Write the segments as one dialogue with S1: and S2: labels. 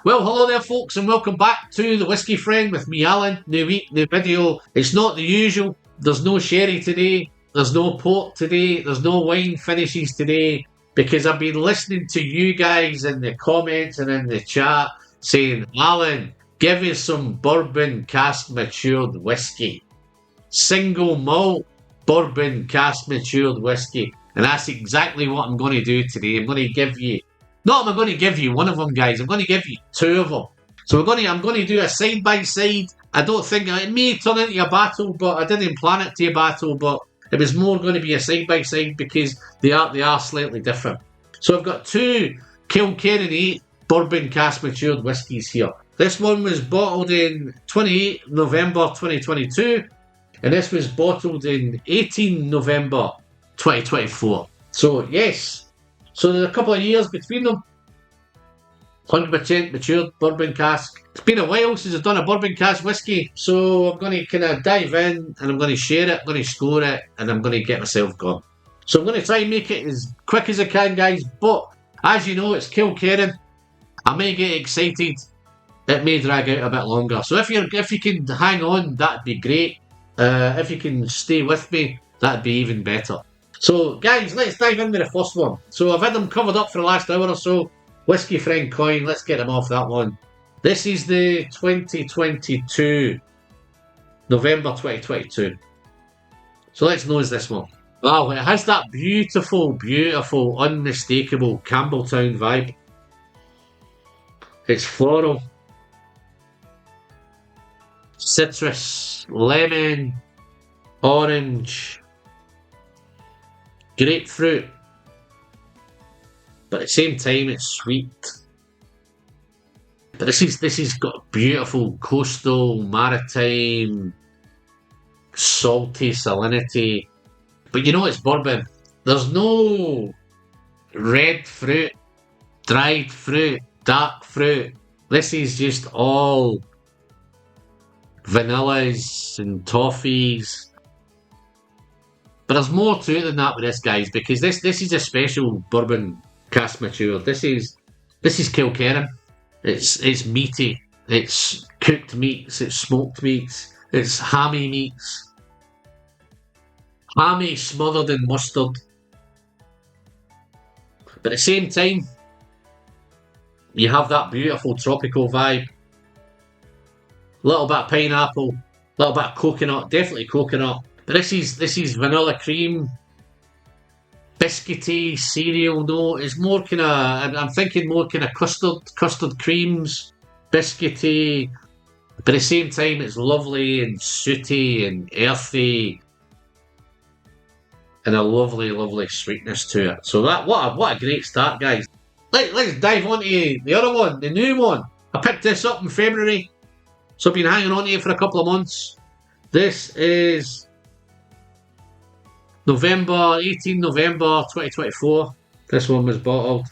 S1: Well, hello there, folks, and welcome back to the Whiskey Friend with me, Alan. New week, new video. It's not the usual. There's no sherry today. There's no port today. There's no wine finishes today because I've been listening to you guys in the comments and in the chat saying, Alan, give us some bourbon cask matured whiskey. Single malt bourbon cask matured whiskey. And that's exactly what I'm going to do today. I'm going to give you one of them, guys. I'm going to give you two of them. So I'm going to do a side by side. I don't think it may turn into a battle, but I didn't plan it to a battle. But it was more going to be a side by side because they are slightly different. So I've got two Kilkerran 8 bourbon cask matured whiskies here. This one was bottled in 28 November 2022, and this was bottled in 18 November 2024. So yes. So there's a couple of years between them. 100% matured bourbon cask. It's been a while since I've done a bourbon cask whiskey, so I'm going to kind of dive in and I'm going to share it, I'm going to score it, and I'm going to get myself going. So I'm going to try and make it as quick as I can, guys, but as you know, it's Kilkerran. I may get excited. It may drag out a bit longer. So if you can hang on, that'd be great. If you can stay with me, that'd be even better. So, guys, let's dive into the first one. So, I've had them covered up for the last hour or so. Whiskey Friend coin, let's get them off that one. This is the 2022, November 2022. So, let's nose this one. Wow, it has that beautiful, beautiful, unmistakable Campbelltown vibe. It's floral, citrus, lemon, orange, grapefruit, but at the same time it's sweet. But this is got beautiful coastal, maritime, salty salinity. But you know it's bourbon. There's no red fruit, dried fruit, dark fruit. This is just all vanillas and toffees. But there's more to it than that with this, guys, because this is a special bourbon cask matured. This is Kilkerran. It's meaty. It's cooked meats. It's smoked meats. It's hammy meats. Hammy smothered in mustard. But at the same time, you have that beautiful tropical vibe. A little bit of pineapple, a little bit of coconut, definitely coconut. But this is vanilla cream, biscuity, cereal note. It's more kind of, I'm thinking more kind of custard creams, biscuity. But at the same time, it's lovely and sooty and earthy, and a lovely, lovely sweetness to it. So what a great start, guys. Let's dive on to the other one, the new one. I picked this up in February, so I've been hanging on to it for a couple of months. This is 18 November 2024. This one was bottled.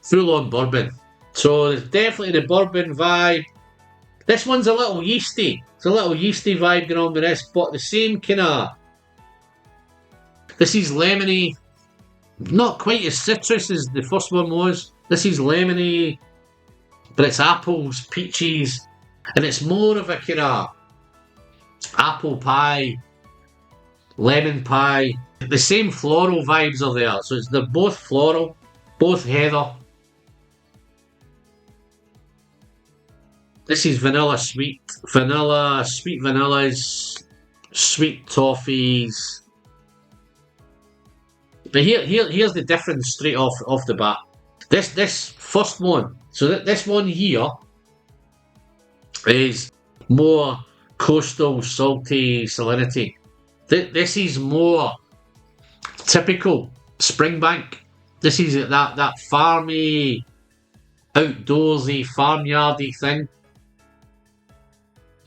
S1: Full on bourbon. So there's definitely the bourbon vibe. This one's a little yeasty. It's a little yeasty vibe going on with this, but the same kind of... This is lemony. Not quite as citrus as the first one was. This is lemony, but it's apples, peaches, and it's more of a kind of apple pie, lemon pie. The same floral vibes are there. So they're both floral, both heather. This is vanilla sweet. Vanilla, sweet vanillas, sweet toffees. But here's the difference straight off the bat. This first one, so this one here is more coastal, salty salinity. This is more typical Springbank. This is that farmy, outdoorsy, farmyardy thing.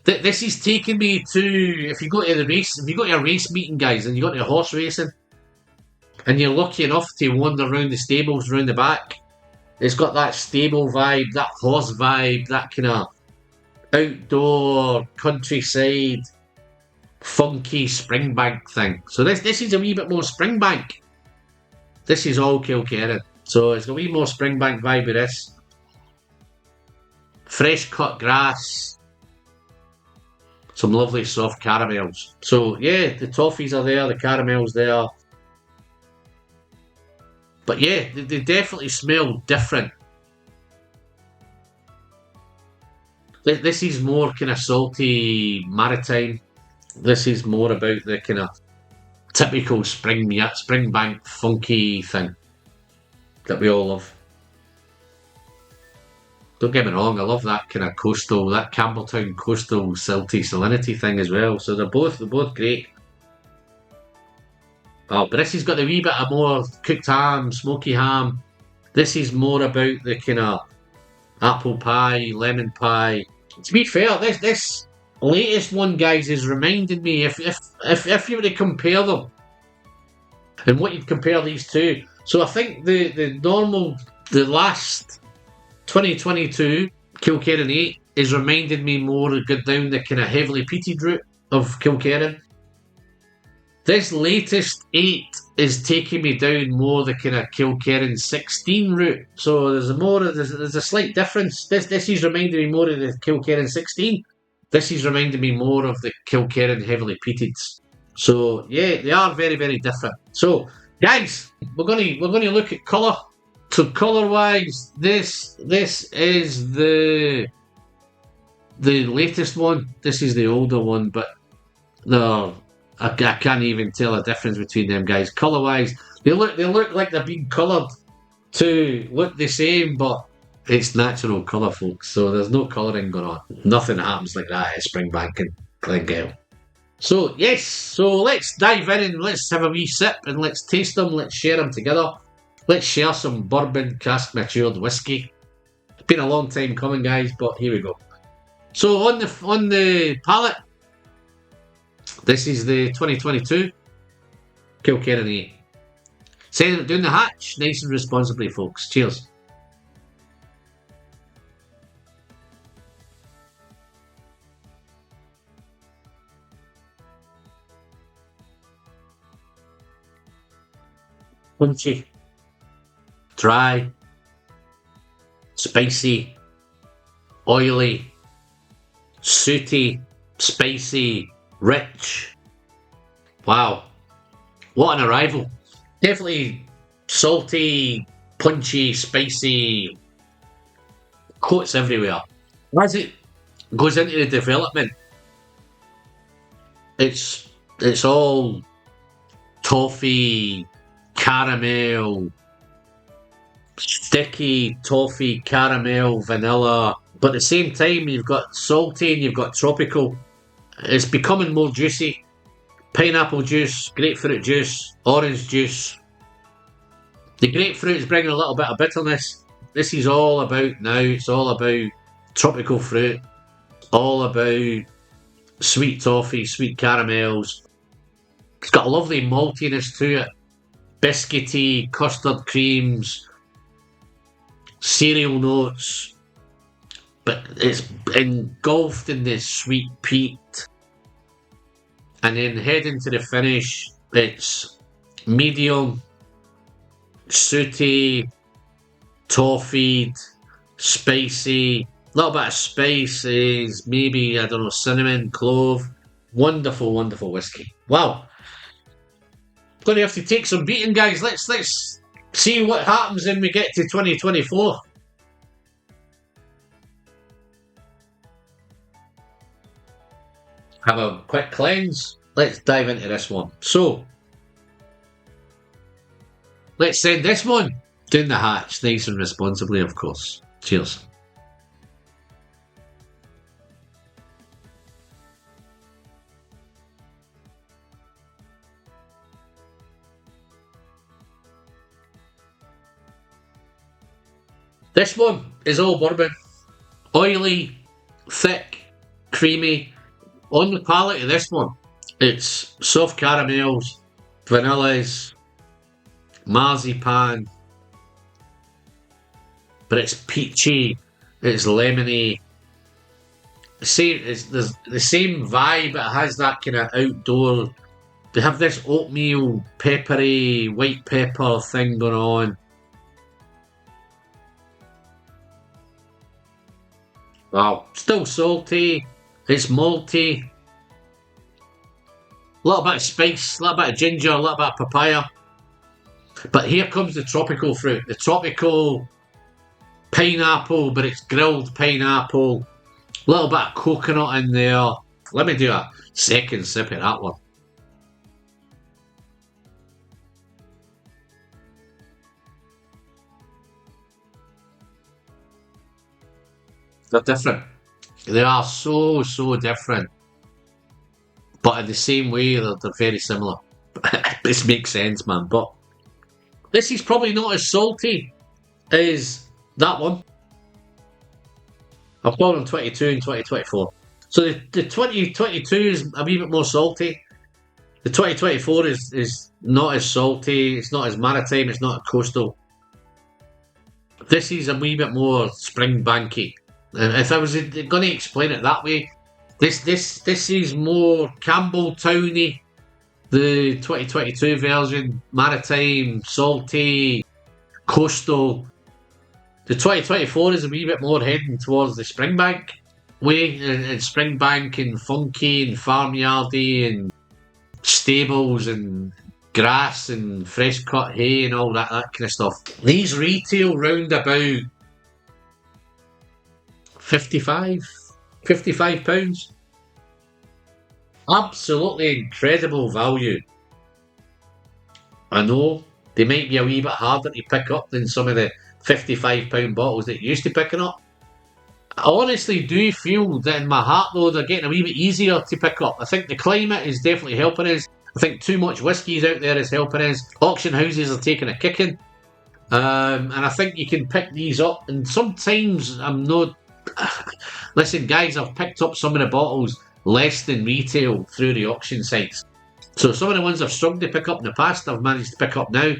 S1: This is taking me to, if you go to a race meeting, guys, and you go to horse racing, and you're lucky enough to wander around the stables around the back, it's got that stable vibe, that horse vibe, that kind of outdoor, countryside, funky Springbank thing. So this is a wee bit more Springbank. This is all Kilkerran. So it's a wee more Springbank vibe with this. fresh cut grass, some lovely soft caramels. So yeah, the toffees are there, the caramels there. But yeah, they definitely smell different. This is more kind of salty maritime. This is more about the kind of typical Springbank funky thing that we all love. Don't get me wrong, I love that kind of coastal, that Campbelltown coastal silty salinity thing as well. So they're both great. Oh, but this has got a wee bit of more cooked ham, smoky ham. This is more about the kind of apple pie, lemon pie. To be fair, this latest one, guys, is reminding me if you were to compare them and what you'd compare these two. So I think the last 2022 Kilkerran 8 is reminding me more of going down the kind of heavily peated route of Kilkerran. This latest 8 is taking me down more the kind of Kilkerran 16 route. So there's a slight difference. This is reminding me more of the Kilkerran 16. This is reminding me more of the Kilkerran heavily peated. So yeah, they are very, very different. So guys, we're gonna look at colour. So colour wise, this is the latest one. This is the older one, but no, I can't even tell a difference between them guys. Colour wise, they look like they're being coloured to look the same, but it's natural colour, folks. So there's no colouring going on. Nothing happens like that at Springbank and Glencairn. So yes, so let's dive in and let's have a wee sip and let's taste them. Let's share them together. Let's share some bourbon cask matured whiskey. It's been a long time coming, guys, but here we go. So on the palate, this is the 2022 Kilkerran 8. Sending it down the hatch, nice and responsibly, folks. Cheers. Punchy, dry, spicy, oily, sooty, spicy, rich. Wow, what an arrival. Definitely salty, punchy, spicy, coats everywhere. As it goes into the development, it's all toffee, caramel, sticky toffee, caramel, vanilla. But at the same time, you've got salty and you've got tropical. It's becoming more juicy. Pineapple juice, grapefruit juice, orange juice. The grapefruit is bringing a little bit of bitterness. This is all about now. It's all about tropical fruit. All about sweet toffee, sweet caramels. It's got a lovely maltiness to it. Biscuity, custard creams, cereal notes. But it's engulfed in this sweet peat. And then heading to the finish, it's medium, sooty, toffeed, spicy, a little bit of spices, maybe, I don't know, cinnamon, clove. Wonderful, wonderful whiskey. Wow. Going to have to take some beating, guys. Let's see what happens when we get to 2024. Have a quick cleanse. Let's dive into this one. So, let's send this one down the hatch, nice and responsibly, of course. Cheers. This one is all bourbon. Oily, thick, creamy. On the palate of this one, it's soft caramels, vanillas, marzipan, but it's peachy, it's lemony. There's the same vibe. It has that kind of outdoor. They have this oatmeal, peppery, white pepper thing going on. Wow, still salty. It's malty. A little bit of spice, a little bit of ginger, a little bit of papaya. But here comes the tropical fruit. The tropical pineapple, but it's grilled pineapple. A little bit of coconut in there. Let me do a second sip of that one. They're different. They are so, so different. But in the same way, they're very similar. This makes sense, man. But this is probably not as salty as that one. I've bought them 22 and 2024. So the 2022 is a wee bit more salty. The 2024 is not as salty. It's not as maritime. It's not coastal. This is a wee bit more spring banky. If I was going to explain it that way, this is more Campbelltowny. The 2022 version, maritime, salty, coastal. The 2024 is a wee bit more heading towards the Springbank way, and Springbank and funky and farmyardy and stables and grass and fresh cut hay and all that kind of stuff. These retail round about 55 £55. Absolutely incredible value. I know they might be a wee bit harder to pick up than some of the £55 bottles that you're used to picking up. I honestly do feel that in my heart, though, they're getting a wee bit easier to pick up. I think the climate is definitely helping us. I think too much whiskies out there is helping us. Auction houses are taking a kicking. And I think you can pick these up. And sometimes I'm not... Listen, guys, I've picked up some of the bottles less than retail through the auction sites. So some of the ones I've struggled to pick up in the past, I've managed to pick up now.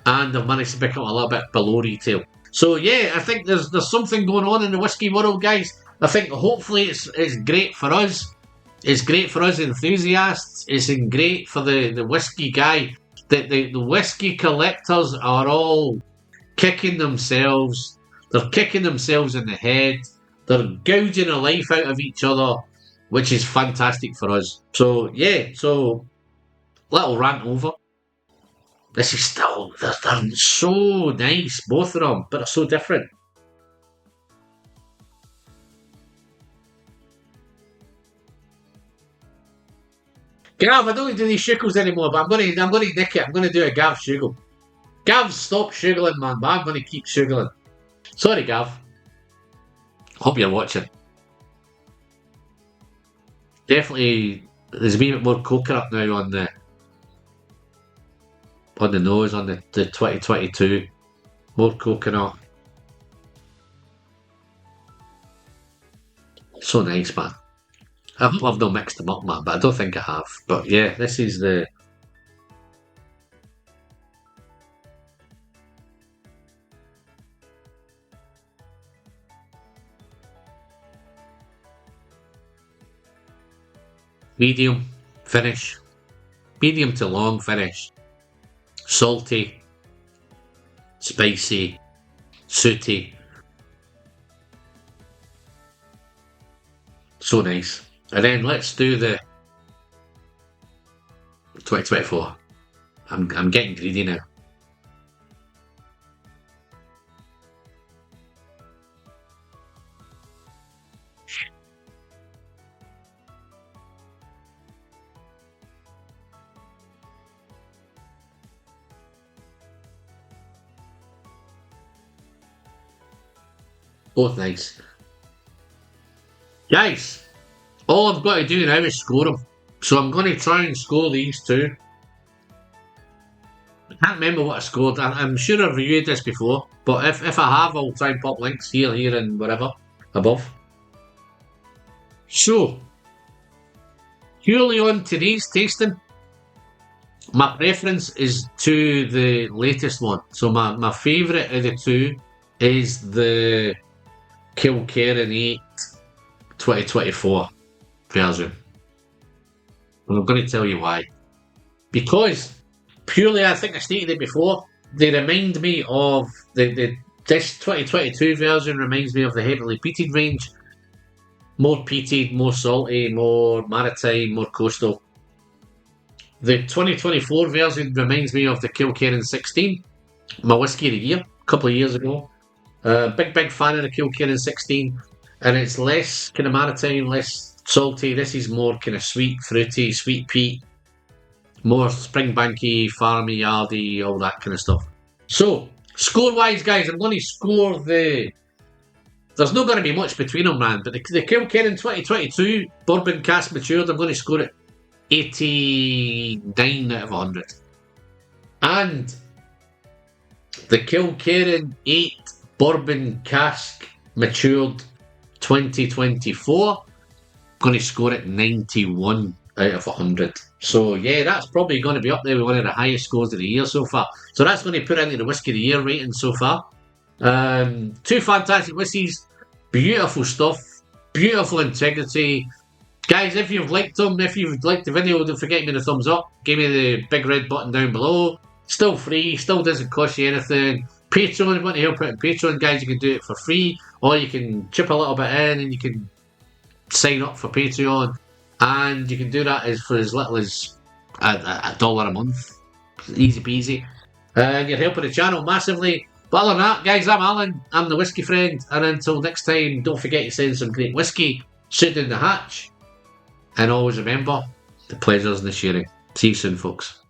S1: And I've managed to pick up a little bit below retail. So yeah, I think there's something going on in the whiskey world, guys. I think hopefully it's great for us. It's great for us enthusiasts. It's great for the whiskey guy. The whiskey collectors are all kicking themselves. They're kicking themselves in the head. They're gouging the life out of each other, which is fantastic for us. So yeah, so little rant over. This is still, they're so nice, both of them, but they're so different. Gav, I don't do these shugels anymore, but I'm gonna nick it. I'm gonna do a Gav shugel. Gav, stop shuggling, man, but I'm gonna keep shuggling. Sorry, Gav. Hope you're watching. Definitely, there's a wee bit more coconut now on the nose, on the 2022. More coconut. So nice, man. I hope I've not mixed them up, man, but I don't think I have. But yeah, this is the... medium finish. Medium to long finish. Salty, spicy, sooty. So nice. And then let's do the 2024. I'm getting greedy now. Both nice. Guys, all I've got to do now is score them. So I'm going to try and score these two. I can't remember what I scored. I'm sure I've reviewed this before. But if I have, I'll try and pop links here, and wherever above. So, purely on today's tasting, my preference is to the latest one. So my favourite of the two is the Kilkerran 8 2024 version. And I'm going to tell you why. Because, purely, I think I stated it before, they remind me of this 2022 version reminds me of the heavily peated range, More peated, more salty, more maritime, more coastal. The 2024 version reminds me of the Kilkerran 16, my whiskey of the year, a couple of years ago. Big fan of the Kilkerran 16, and it's less kind of maritime, less salty. This is more kind of sweet, fruity, sweet peat, more springbanky, farmy, yardy, all that kind of stuff. So, score-wise, guys, I'm going to score the... There's not going to be much between them, man, but the Kilkerran 2022 Bourbon Cask Matured, I'm going to score it 89 out of 100. And the Kilkerran 8 Bourbon Cask Matured 2024, going to score it 91 out of 100. So yeah, that's probably going to be up there with one of the highest scores of the year so far. So that's going to put into the Whiskey of the Year rating so far. Two fantastic whiskies, beautiful stuff, beautiful integrity. Guys, if you've liked them, if you've liked the video, don't forget to give me the thumbs up. Give me the big red button down below. Still free, still doesn't cost you anything. Patreon, if you want to help out on Patreon, guys, you can do it for free, or you can chip a little bit in and you can sign up for Patreon, and you can do that for as little as $1 a month. Easy peasy. And you're helping the channel massively. But other than that, guys, I'm Alan, I'm the Whiskey Friend, and until next time, don't forget to send some great whiskey, shoot down the hatch, and always remember, the pleasure's in the sharing. See you soon, folks.